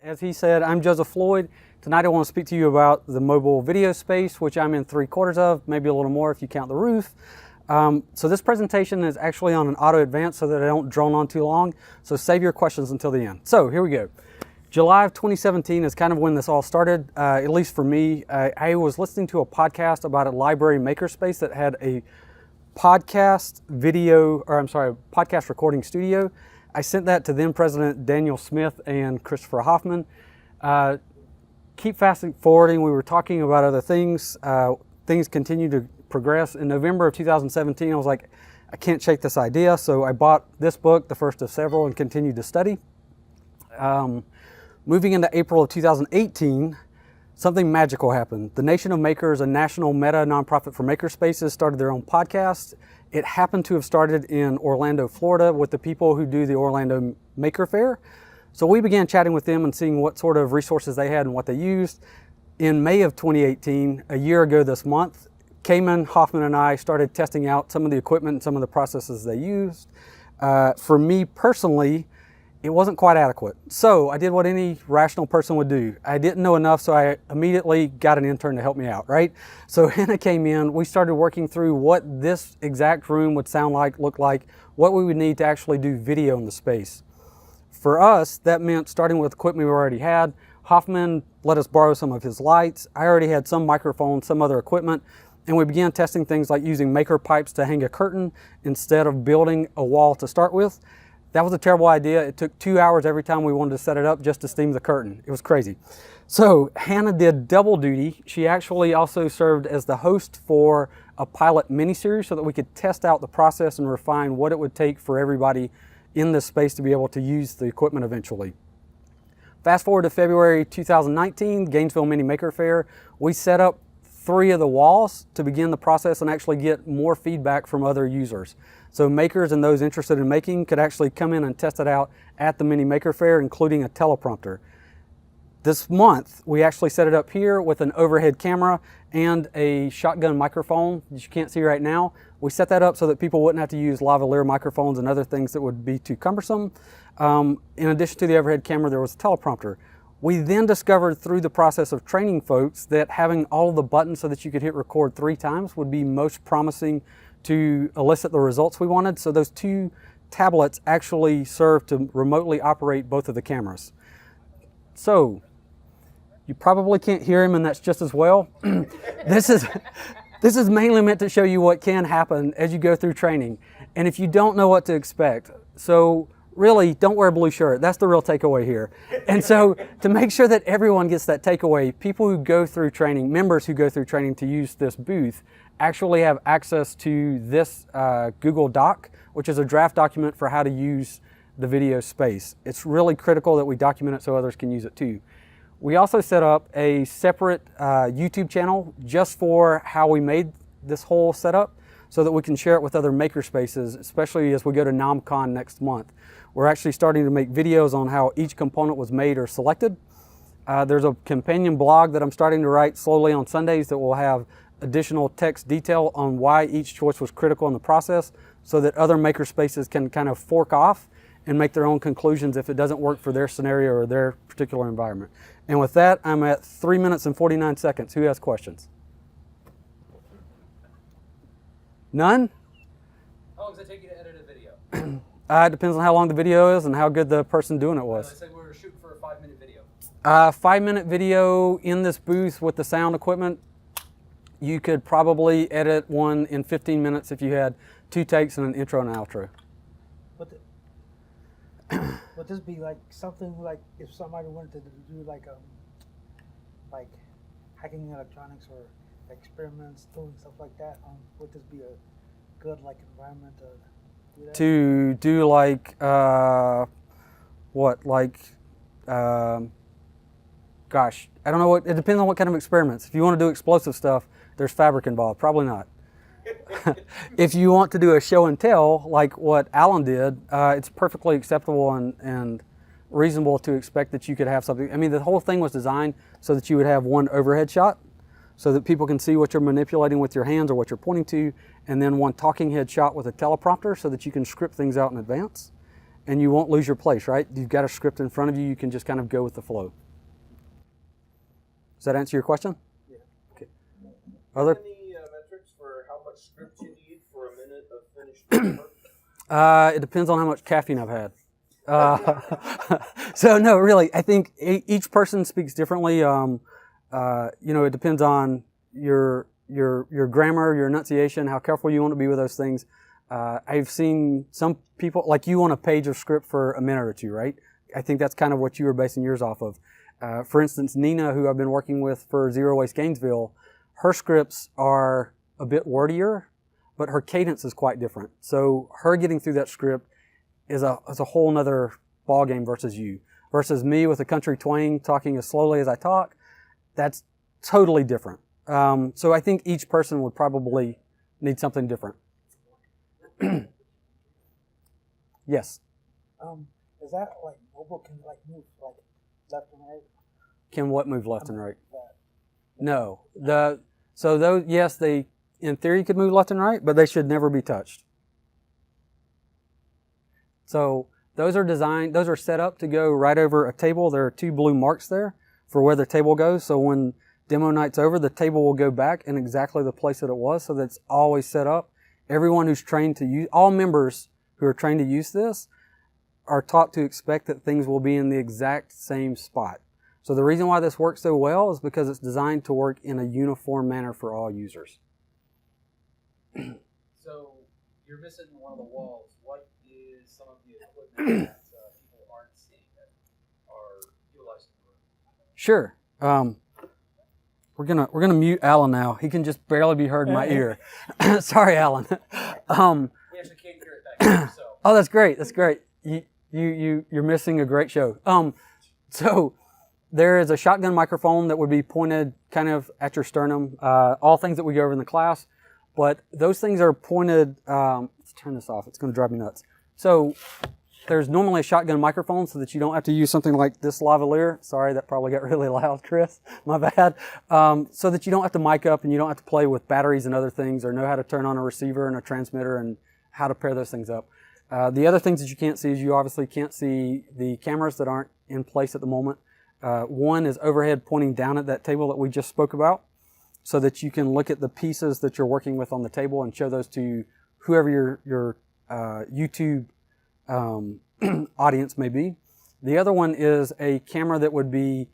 As he said, I'm Joseph Floyd. Tonight I want to speak to you about the mobile video space, which I'm in 3/4 of, maybe a little more if you count the roof. So this presentation is actually on an auto advance so that I don't drone on too long. So save your questions until the end. So here we go. July of 2017 is kind of when this all started, at least for me. I was listening to a podcast about a library makerspace that had a podcast recording studio. I sent that to then President Daniel Smith and Christopher Hoffman. Keep fast forwarding, we were talking about other things. Things continue to progress. In November of 2017, I was like, I can't shake this idea. So I bought this book, the first of several, and continued to study. Moving into April of 2018, something magical happened. The Nation of Makers, a national meta nonprofit for makerspaces, started their own podcast. It happened to have started in Orlando, Florida, with the people who do the Orlando Maker Fair. So we began chatting with them and seeing what sort of resources they had and what they used. In May of 2018, a year ago this month, Cayman, Hoffman, and I started testing out some of the equipment and some of the processes they used. For me personally, it wasn't quite adequate. So I did what any rational person would do. I didn't know enough, so I immediately got an intern to help me out, right? So Hannah came in, we started working through what this exact room would sound like, look like, what we would need to actually do video in the space. For us, that meant starting with equipment we already had. Hoffman let us borrow some of his lights. I already had some microphones, some other equipment, and we began testing things like using maker pipes to hang a curtain instead of building a wall to start with. That was a terrible idea. It took 2 hours every time we wanted to set it up just to steam the curtain. It was crazy. So Hannah did double duty. She actually also served as the host for a pilot mini-series so that we could test out the process and refine what it would take for everybody in this space to be able to use the equipment eventually. Fast forward to February 2019, Gainesville Mini Maker Fair. We set up 3 of the walls to begin the process and actually get more feedback from other users. So makers and those interested in making could actually come in and test it out at the Mini Maker Fair, including a teleprompter. This month, we actually set it up here with an overhead camera and a shotgun microphone that you can't see right now. We set that up so that people wouldn't have to use lavalier microphones and other things that would be too cumbersome. In addition to the overhead camera, there was a teleprompter. We then discovered through the process of training folks that having all of the buttons so that you could hit record 3 times would be most promising to elicit the results we wanted. So those 2 tablets actually serve to remotely operate both of the cameras. So you probably can't hear him, and that's just as well. This is mainly meant to show you what can happen as you go through training. And if you don't know what to expect, so really don't wear a blue shirt. That's the real takeaway here. And so to make sure that everyone gets that takeaway, people who go through training, members who go through training to use this booth, actually have access to this Google Doc, which is a draft document for how to use the video space. It's really critical that we document it so others can use it too. We also set up a separate YouTube channel just for how we made this whole setup so that we can share it with other makerspaces, especially as we go to NomCon next month. We're actually starting to make videos on how each component was made or selected. There's a companion blog that I'm starting to write slowly on Sundays that will have additional text detail on why each choice was critical in the process so that other makerspaces can kind of fork off and make their own conclusions if it doesn't work for their scenario or their particular environment. And with that, I'm at 3 minutes and 49 seconds. Who has questions? None? How long does it take you to edit a video? It depends on how long the video is and how good the person doing it was. I said we were shooting for a 5-minute video. 5-minute video in this booth with the sound equipment. You could probably edit one in 15 minutes if you had 2 takes and an intro and an outro. Would this be like something like if somebody wanted to do like hacking electronics or experiments, doing stuff like that? Would this be a good like environment to do that? To do like what? Like gosh, I don't know what. It depends on what kind of experiments. If you want to do explosive stuff, there's fabric involved. Probably not. If you want to do a show and tell like what Alan did, it's perfectly acceptable and reasonable to expect that you could have something. I mean, the whole thing was designed so that you would have one overhead shot so that people can see what you're manipulating with your hands or what you're pointing to, and then one talking head shot with a teleprompter so that you can script things out in advance. and you won't lose your place, right? You've got a script in front of you. You can just kind of go with the flow. Does that answer your question? Yeah. Okay. Other? Any metrics for how much script you need for a minute of finished work? It depends on how much caffeine I've had. So no, really, I think each person speaks differently. It depends on your grammar, your enunciation, how careful you want to be with those things. I've seen some people, like you, on a page of script for a minute or two, right? I think that's kind of what you were basing yours off of. For instance, Nina, who I've been working with for Zero Waste Gainesville, her scripts are a bit wordier, but her cadence is quite different. So her getting through that script is a whole nother ball game versus you. Versus me with a country twang talking as slowly as I talk, that's totally different. So I think each person would probably need something different. Yes. Is that like mobile can like move like left and right? Can what move left and right? That. No. So those, yes, they in theory could move left and right, but they should never be touched. So those are set up to go right over a table. There are 2 blue marks there for where the table goes. So when demo night's over, the table will go back in exactly the place that it was. So that's always set up. Everyone who's trained to use, all members who are trained to use this are taught to expect that things will be in the exact same spot. So the reason why this works so well is because it's designed to work in a uniform manner for all users. So you're missing one of the walls. What is some of the equipment that people aren't seeing that are utilized in the room? Sure. We're gonna mute Alan now. He can just barely be heard in my ear. Sorry, Alan. We actually can't hear it back here, so. Oh, that's great. That's great. You're missing a great show. So there is a shotgun microphone that would be pointed kind of at your sternum. All things that we go over in the class, but those things are pointed. Let's turn this off. It's going to drive me nuts. So there's normally a shotgun microphone so that you don't have to use something like this lavalier. Sorry, that probably got really loud, Chris. My bad. So that you don't have to mic up and you don't have to play with batteries and other things or know how to turn on a receiver and a transmitter and how to pair those things up. The other things that you can't see is you obviously can't see the cameras that aren't in place at the moment. One is overhead pointing down at that table that we just spoke about so that you can look at the pieces that you're working with on the table and show those to whoever your YouTube audience may be. The other one is a camera that would be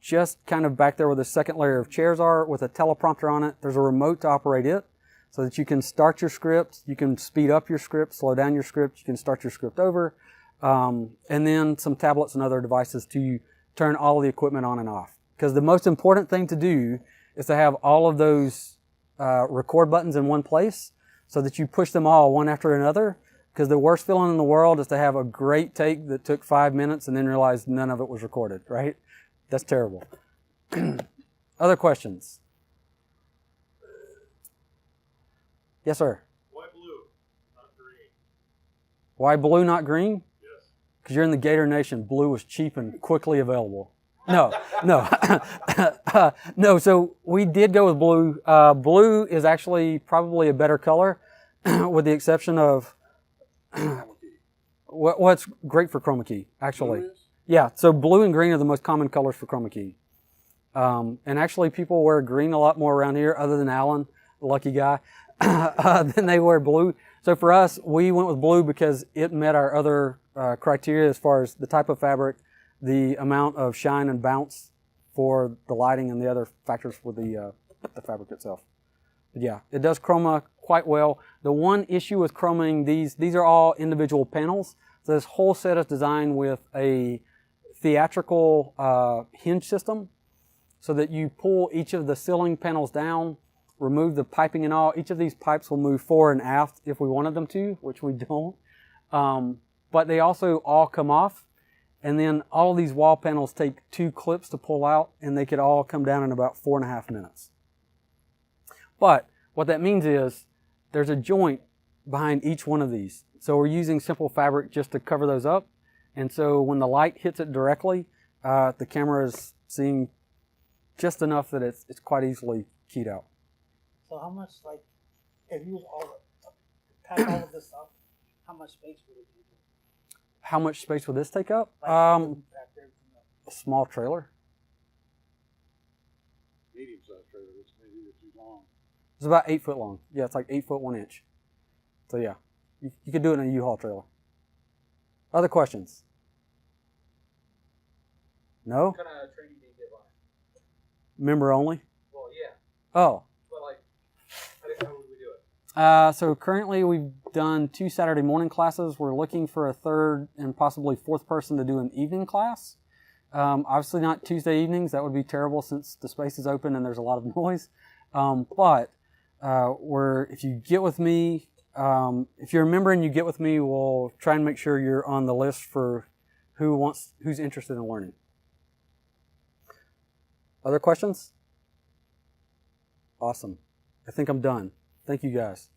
just kind of back there where the second layer of chairs are with a teleprompter on it. There's a remote to operate it so that you can start your script, you can speed up your script, slow down your script, you can start your script over, and then some tablets and other devices to turn all of the equipment on and off. Because the most important thing to do is to have all of those record buttons in one place so that you push them all one after another. Because the worst feeling in the world is to have a great take that took 5 minutes and then realize none of it was recorded, right? That's terrible. Other questions? Yes, sir. Why blue, not green? Why blue, not green? Yes. Because you're in the Gator Nation. Blue was cheap and quickly available. No. No, so we did go with blue. Blue is actually probably a better color with the exception of what's great for chroma key, actually. Yeah, so blue and green are the most common colors for chroma key. And actually people wear green a lot more around here, other than Alan, the lucky guy, than they wear blue. So for us, we went with blue because it met our other criteria as far as the type of fabric, the amount of shine and bounce for the lighting, and the other factors for the fabric itself. But yeah, it does chroma quite well. The one issue with chromaing these are all individual panels. So this whole set is designed with a theatrical hinge system so that you pull each of the ceiling panels down, remove the piping and all. Each of these pipes will move fore and aft if we wanted them to, which we don't. But they also all come off. And then all of these wall panels take 2 clips to pull out, and they could all come down in about 4.5 minutes. But what that means is there's a joint behind each one of these. So we're using simple fabric just to cover those up. And so when the light hits it directly, the camera is seeing just enough that it's quite easily keyed out. So how much, like, if you pack all of this up, how much space would it be? How much space would this take up? Like, back everything up. A small trailer. Medium-sized trailer, which may be too long. It's about 8 foot long. Yeah, it's like 8 foot 1 inch. So yeah, you could do it in a U-Haul trailer. Other questions? No? What kind of training do you give on it? Member only? Well, yeah, Oh. but like, how would we do it? So currently we've done 2 Saturday morning classes. We're looking for a third and possibly fourth person to do an evening class. Obviously not Tuesday evenings. That would be terrible since the space is open and there's a lot of noise. But if you get with me, if you're a member and you get with me, we'll try and make sure you're on the list for who's interested in learning. Other questions? Awesome. I think I'm done. Thank you guys.